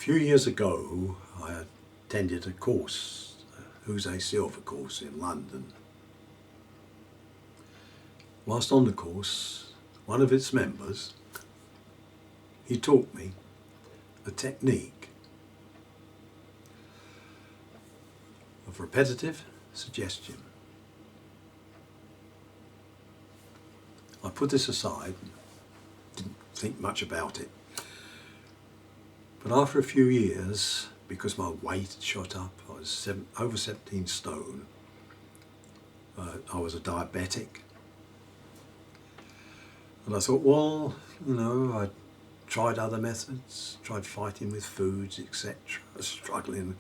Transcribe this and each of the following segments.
few years ago, I attended a course, Who's a Silver course in London. Whilst on the course, one of its members, he taught me a technique of repetitive suggestion. I put this aside, didn't think much about it. But after a few years, because my weight had shot up, I was over 17 stone, I was a diabetic. And I thought, well, I tried other methods, tried fighting with foods, etc., struggling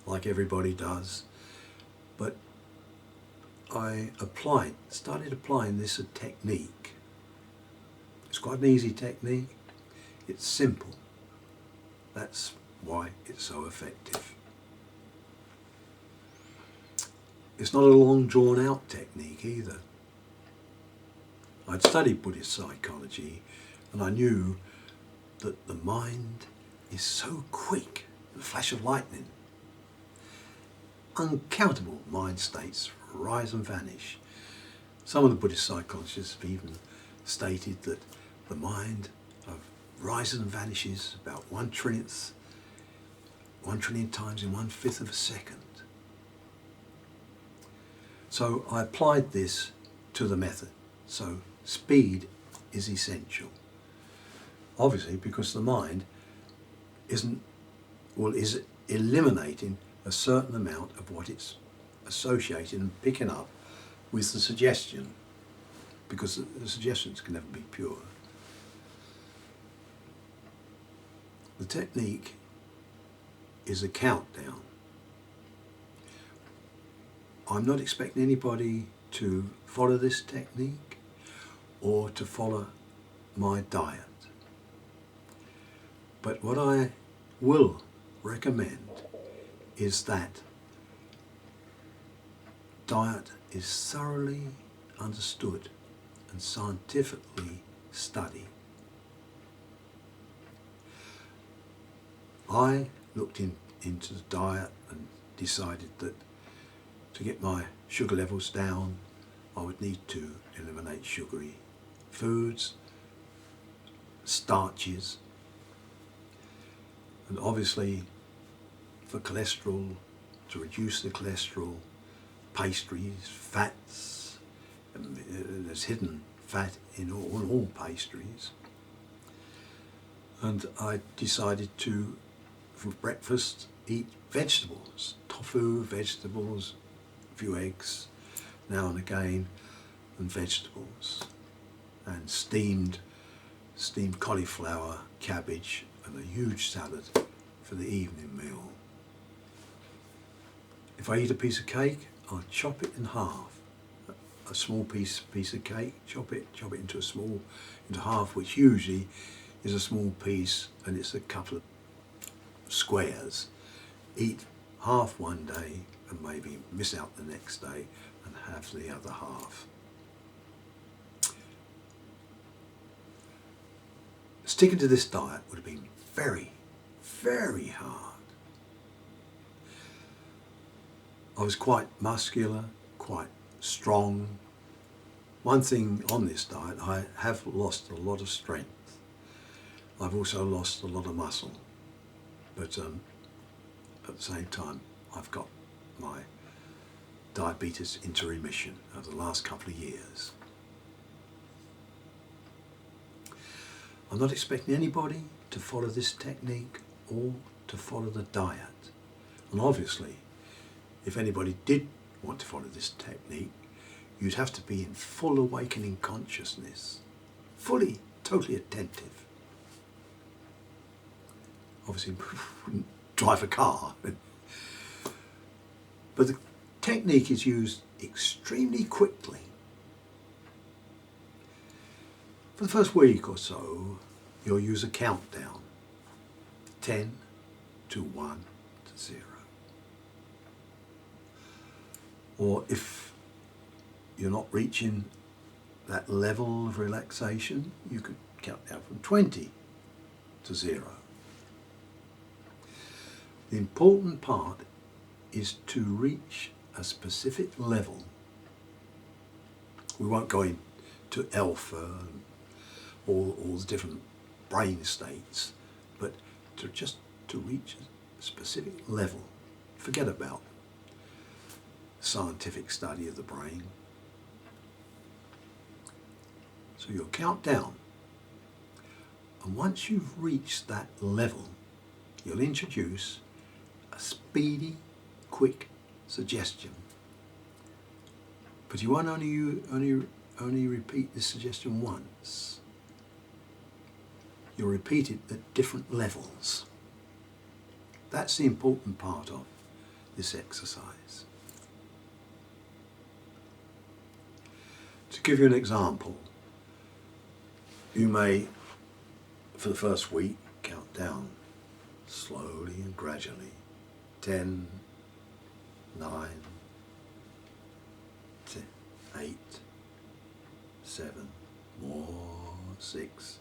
like everybody does. But I started applying this technique. It's quite an easy technique. It's simple. That's why it's so effective. It's not a long drawn out technique either. I'd studied Buddhist psychology and I knew that the mind is so quick, the flash of lightning. Uncountable mind states rise and vanish. Some of the Buddhist psychologists have even stated that the mind rises and vanishes about 1/20 times in 1/5 of a second. So I applied this to the method. So speed is essential. Obviously, because the mind is eliminating a certain amount of what it's associating and picking up with the suggestion, because the suggestions can never be pure. The technique is a countdown. I'm not expecting anybody to follow this technique or to follow my diet. But what I will recommend is that diet is thoroughly understood and scientifically studied. I looked into the diet and decided that to get my sugar levels down, I would need to eliminate sugary foods, starches, and obviously for cholesterol, to reduce the cholesterol, pastries, fats, and there's hidden fat in all pastries. And I decided to, for breakfast, eat vegetables, tofu, vegetables, a few eggs now and again, and vegetables, and steamed cauliflower, cabbage, and a huge salad for the evening meal. If I eat a piece of cake, I'll chop it in half. A small piece of cake, chop it into half, which usually is a small piece, and it's a couple of squares. Eat half one day and maybe miss out the next day and have the other half. Sticking to this diet would have been very, very hard. I was quite muscular, quite strong. One thing on this diet, I have lost a lot of strength. I've also lost a lot of muscle. But at the same time, I've got my diabetes into remission over the last couple of years. I'm not expecting anybody to follow this technique or to follow the diet. And obviously, if anybody did want to follow this technique, you'd have to be in full awakening consciousness, fully, totally attentive. Obviously, wouldn't drive a car. But the technique is used extremely quickly. For the first week or so, you'll use a countdown. 10 to 1 to 0. Or if you're not reaching that level of relaxation, you could count down from 20 to 0. The important part is to reach a specific level. We won't go into alpha and all the different brain states, but to reach a specific level. Forget about scientific study of the brain. So you'll count down, and once you've reached that level, you'll introduce a speedy, quick suggestion. But you won't only repeat this suggestion once. You'll repeat it at different levels. That's the important part of this exercise. To give you an example, you may, for the first week, count down slowly and gradually. 10, 9, 10, 8, 7, more, 6,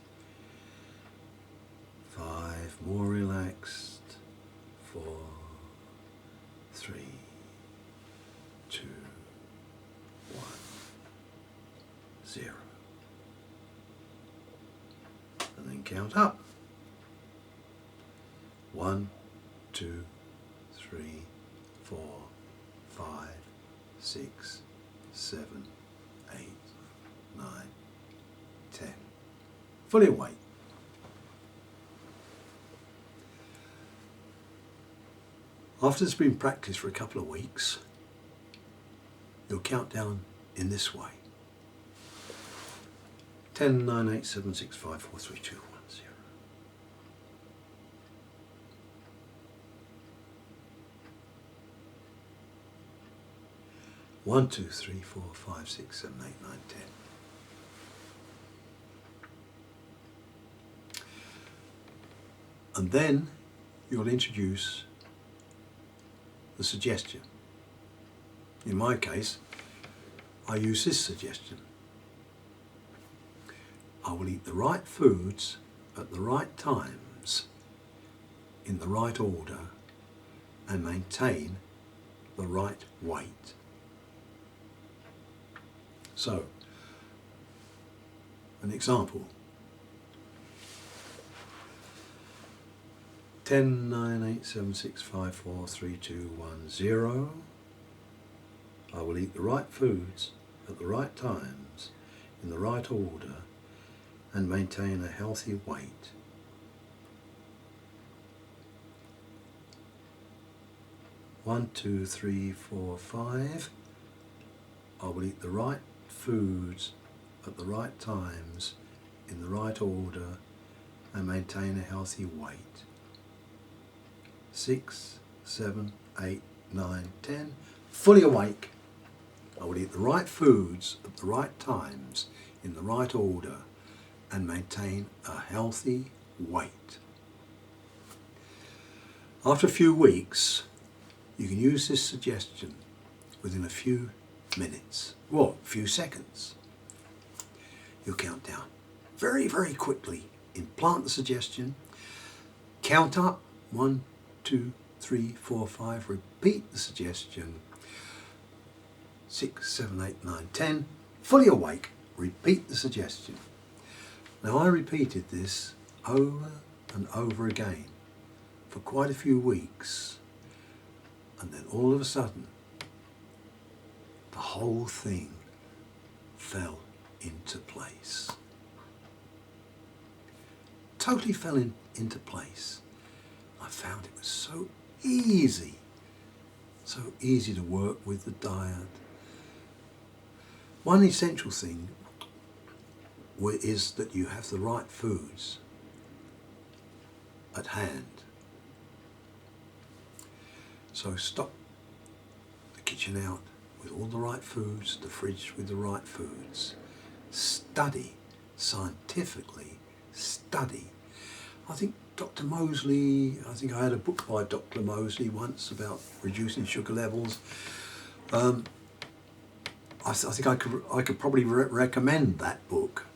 5, more relaxed, 4, 3, 2, 1, 0. And then count up. 1, 2, 3, 4, 5, 6, 7, 8, 9, 10. Fully awake. After it's been practiced for a couple of weeks, you'll count down in this way. 10, 9, 8, 7, 6, 5, 4, 3, 2, 1, 0. One, 2, 3, 4, 5, 6, 7, 8, 9, 10. And then you'll introduce the suggestion. In my case, I use this suggestion. I will eat the right foods at the right times, in the right order, and maintain the right weight. So, an example. 10, 9, 8, 7, 6, 5, 4, 3, 2, 1, 0. I will eat the right foods at the right times, in the right order, and maintain a healthy weight. One, 2, 3, 4, 5. I will eat the right foods at the right times, in the right order, and maintain a healthy weight. 6, 7, 8, 9, 10. Fully awake. I will eat the right foods at the right times, in the right order, and maintain a healthy weight. After a few weeks, you can use this suggestion within a few minutes, or a few seconds. You'll count down very, very quickly. Implant the suggestion, count up, 1, 2, 3, 4, 5, repeat the suggestion, 6, 7, 8, 9, 10, fully awake, repeat the suggestion. Now I repeated this over and over again for quite a few weeks, and then all of a sudden the whole thing fell into place. Totally fell into place. I found it was so easy to work with the diet. One essential thing is that you have the right foods at hand. So stock the kitchen out with all the right foods, the fridge with the right foods. Study, scientifically study. I think I had a book by Dr. Mosley once about reducing sugar levels. I think I could probably recommend that book,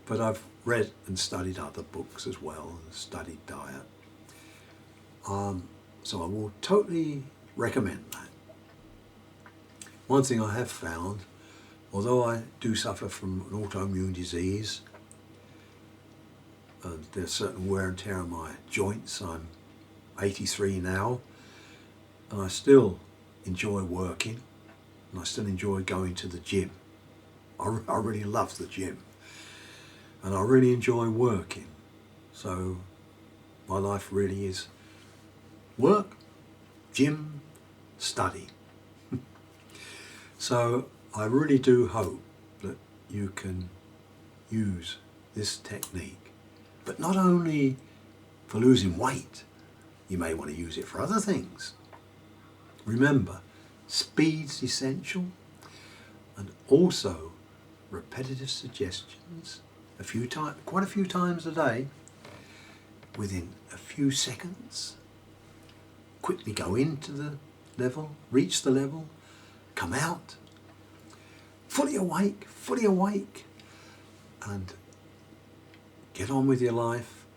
but I've read and studied other books as well, and studied diet. So I will totally recommend that. One thing I have found, although I do suffer from an autoimmune disease, there's certain wear and tear on my joints. I'm 83 now, and I still enjoy working, and I still enjoy going to the gym. I really love the gym, and I really enjoy working. So my life really is work, gym, study. So I really do hope that you can use this technique, but not only for losing weight. You may want to use it for other things. Remember, speed's essential, and also repetitive suggestions quite a few times a day, within a few seconds. Quickly go into the level, reach the level, come out, fully awake, and get on with your life